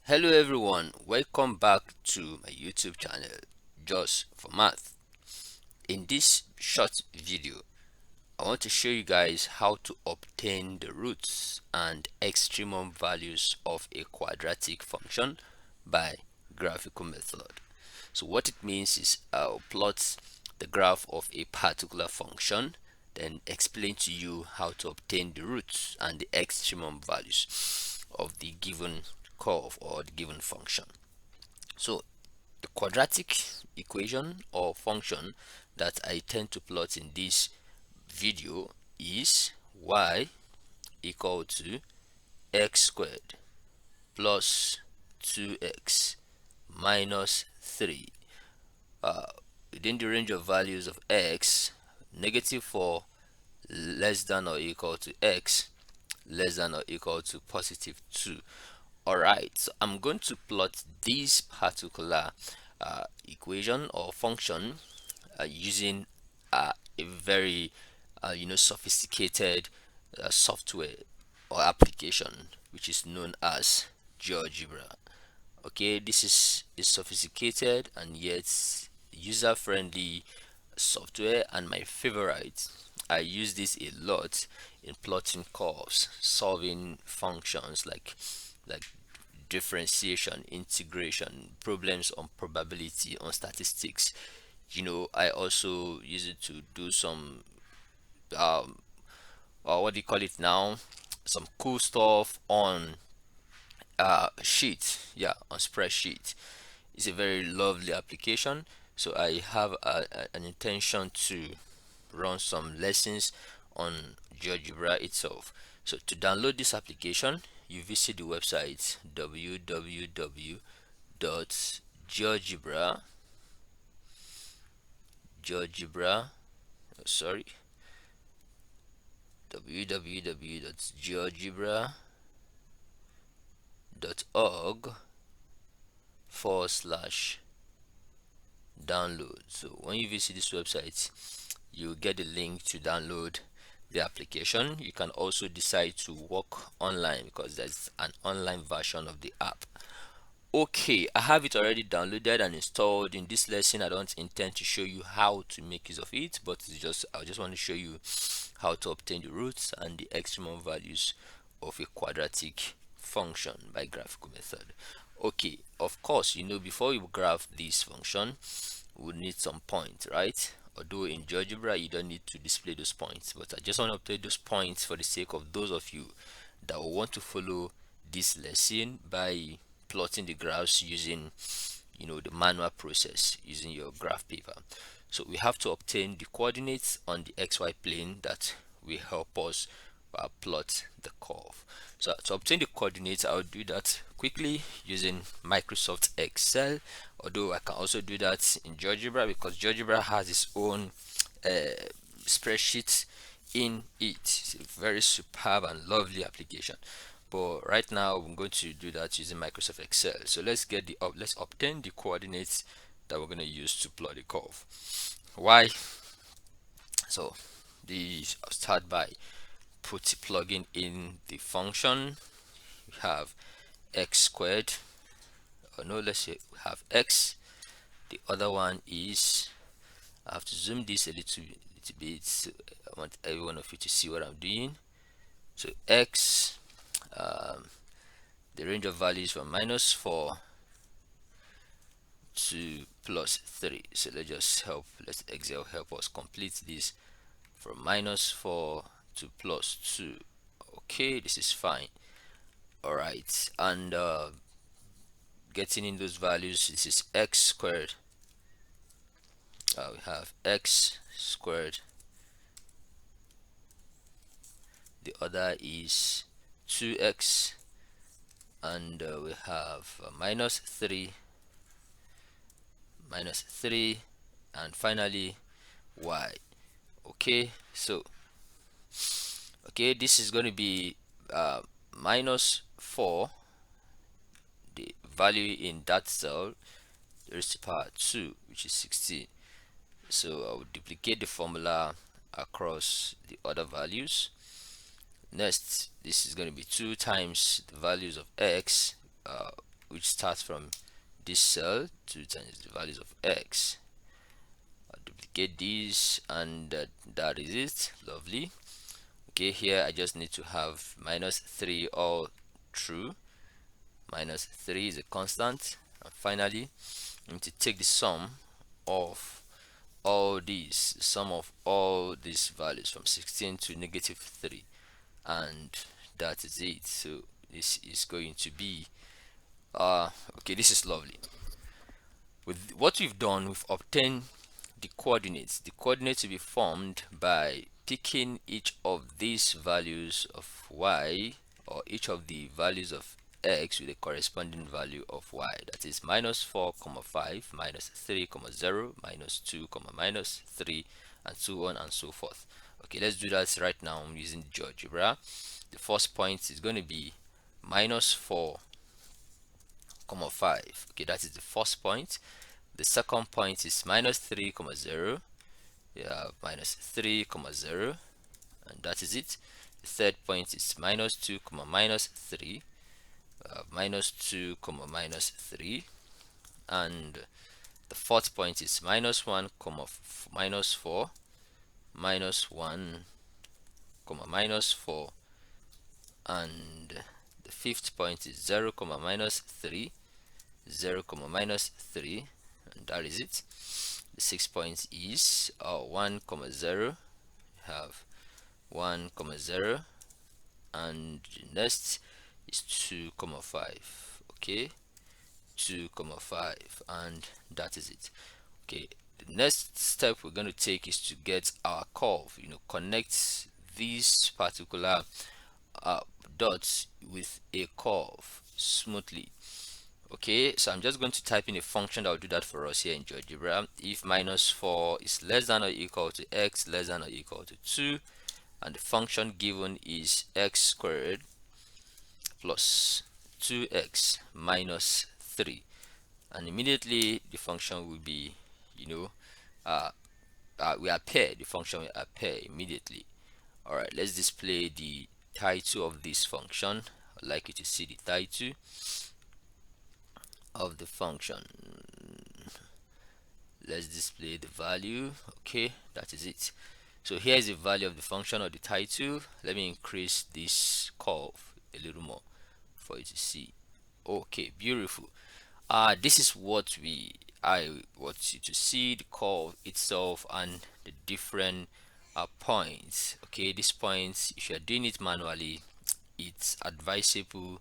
Hello everyone, welcome back to my YouTube channel, Just for Math. In this short video, I want to show you guys how to obtain the roots and extremum values of a quadratic function by graphical method. So what it means is I'll plot the graph of a particular function, then explain to you how to obtain the roots and the extremum values of the given curve or the given function. So the quadratic equation or function that I tend to plot in this video is y equal to x squared plus 2x minus 3 within the range of values of x, -4 less than or equal to x less than or equal to +2. Alright, so I'm going to plot this particular equation or function using a very sophisticated software or application which is known as GeoGebra. Okay, this is a sophisticated and yet user-friendly software and my favorite. I use this a lot in plotting curves, solving functions like differentiation, integration, problems on probability, on statistics. I also use it to do some what do you call it now? Some cool stuff on sheet, yeah, on spreadsheet. It's a very lovely application. So I have an intention to run some lessons on GeoGebra itself. So to download this application, you visit the website www.geogebra geogebra sorry www.geogebra.org/download. So when you visit this website, you get the link to download the application. You can also decide to work online because there's an online version of the app. Okay, I have it already downloaded and installed. In this lesson, I don't intend to show you how to make use of it, but I just want to show you how to obtain the roots and the extremum values of a quadratic function by graphical method. Okay, of course, before you graph this function, we need some points, right? Although in GeoGebra you don't need to display those points, but I just want to update those points for the sake of those of you that will want to follow this lesson by plotting the graphs using the manual process using your graph paper. So we have to obtain the coordinates on the xy plane that will help us plot the curve. So to obtain the coordinates, I'll do that quickly using Microsoft Excel, although I can also do that in GeoGebra because GeoGebra has its own spreadsheet in it. It's a very superb and lovely application, but right now I'm going to do that using Microsoft Excel. So let's obtain the coordinates that we're going to use to plot the curve. Why? So I'll start by plugging in the function. We have x squared, or no, let's say we have x. The other one is, I have to zoom this a little bit, so I want every one of you to see what I'm doing. So x, the range of values from -4 to +3. So let Excel help us complete this from -4 to +2. Okay, this is fine. All right, and getting in those values, this is x squared. We have x squared. The other is 2x, and we have -3, and finally y. Okay, so this is going to be -4, the value in that cell raised to power 2, which is 16. So I will duplicate the formula across the other values. Next, this is going to be 2 times the values of x, which starts from this cell 2 times the values of x. I'll duplicate this, and that is it. Lovely. Okay, here I just need to have minus 3 all true. Minus 3 is a constant. And finally, I need to take the sum of all these, sum of all these values from 16 to negative 3, and that is it. So this is going to be okay, this is lovely. With what we've done, we've obtained the coordinates. The coordinates will be formed by picking each of these values of y, or each of the values of x with a corresponding value of y. That is minus 4 comma 5, minus 3 comma 0, minus 2 comma minus 3, and so on and so forth. Okay, let's do that right now using GeoGebra. The first point is going to be minus 4 comma 5. Okay, that is the first point. The second point is minus 3 comma 0. You have minus 3 comma 0, and that is it. The third point is minus 2 comma minus 3. Minus 2 comma minus 3, and the fourth point is minus 1 comma minus 4, minus 1 comma minus 4, and the fifth point is 0 comma minus 3, 0 comma minus 3, and that is it. The sixth point is 1 comma 0. You have 1 comma 0, and the next is 2 comma 5. Okay, 2 comma 5, and that is it. Okay, the next step we're going to take is to get our curve, connect these particular dots with a curve smoothly. Okay, so I'm just going to type in a function that will do that for us here in GeoGebra. If minus 4 is less than or equal to x less than or equal to 2, and the function given is x squared plus 2x minus 3, and immediately the function will be, we appear, the function will appear immediately. All right, let's display the title of this function. I'd like you to see the title of the function. Let's display the value. Okay, that is it. So here is the value of the function or the title. Let me increase this curve a little more for you to see. Okay, beautiful. This is what I want you to see, the curve itself and the different points. Okay, these points, if you're doing it manually, it's advisable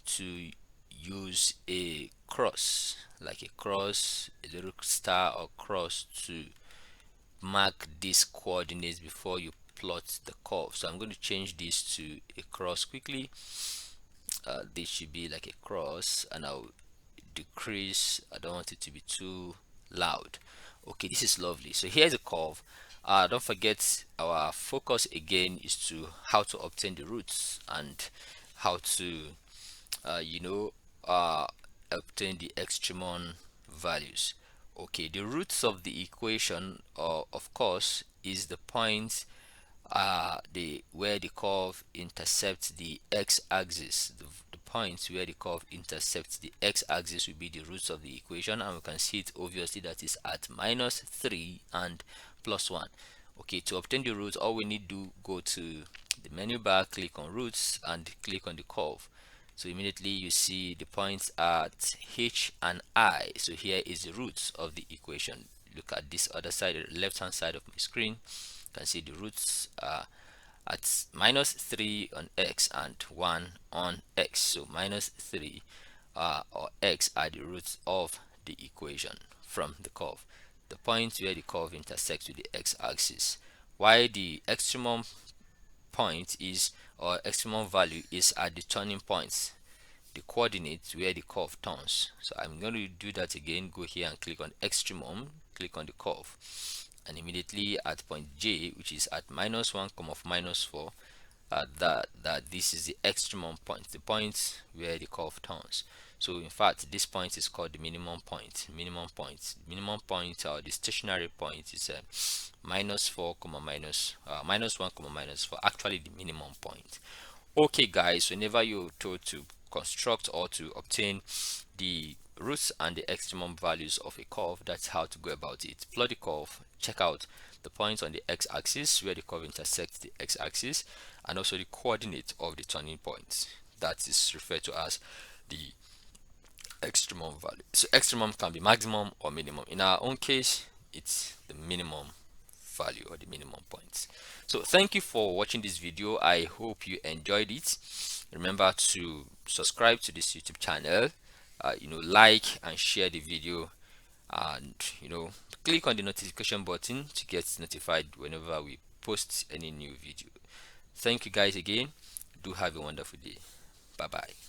to use a cross, like a cross, a little star or cross, to mark these coordinates before you plot the curve. So I'm going to change this to a cross quickly. This should be like a cross, and I'll decrease. I don't want it to be too loud. Okay, this is lovely. So here's a curve. Don't forget, our focus again is to how to obtain the roots and how to obtain the extremum values. Okay, the roots of the equation, of course, is the point where the curve intercepts the x-axis. The points where the curve intercepts the x-axis will be the roots of the equation, and we can see it obviously that is at minus 3 and plus 1. Okay, to obtain the roots, all we need to go to the menu bar, click on roots, and click on the curve. So immediately you see the points at h and I. So here is the roots of the equation. Look at this other side, the left hand side of my screen. You can see the roots at minus 3 on x and 1 on x. So minus 3 or x are the roots of the equation from the curve, the point where the curve intersects with the x-axis, while the extremum point is, or extremum value is, at the turning points, the coordinates where the curve turns. So I'm going to do that again. Go here and click on extremum, click on the curve, and immediately at point J, which is at minus 1 comma minus 4, that this is the extremum point, the point where the curve turns. So in fact, this point is called the minimum point. Minimum point, or the stationary point, is minus 4 comma minus 1 comma minus 4, actually the minimum point. Okay guys, whenever you're told to construct or to obtain the roots and the extremum values of a curve. That's how to go about it. Plot the curve, check out the points on the x-axis where the curve intersects the x-axis, and also the coordinate of the turning points. That is referred to as the extremum value. So extremum can be maximum or minimum. In our own case, it's the minimum value or the minimum points. So thank you for watching this video. I hope you enjoyed it. Remember to subscribe to this YouTube channel, like and share the video, and click on the notification button to get notified whenever we post any new video. Thank you guys again. Do have a wonderful day. Bye bye.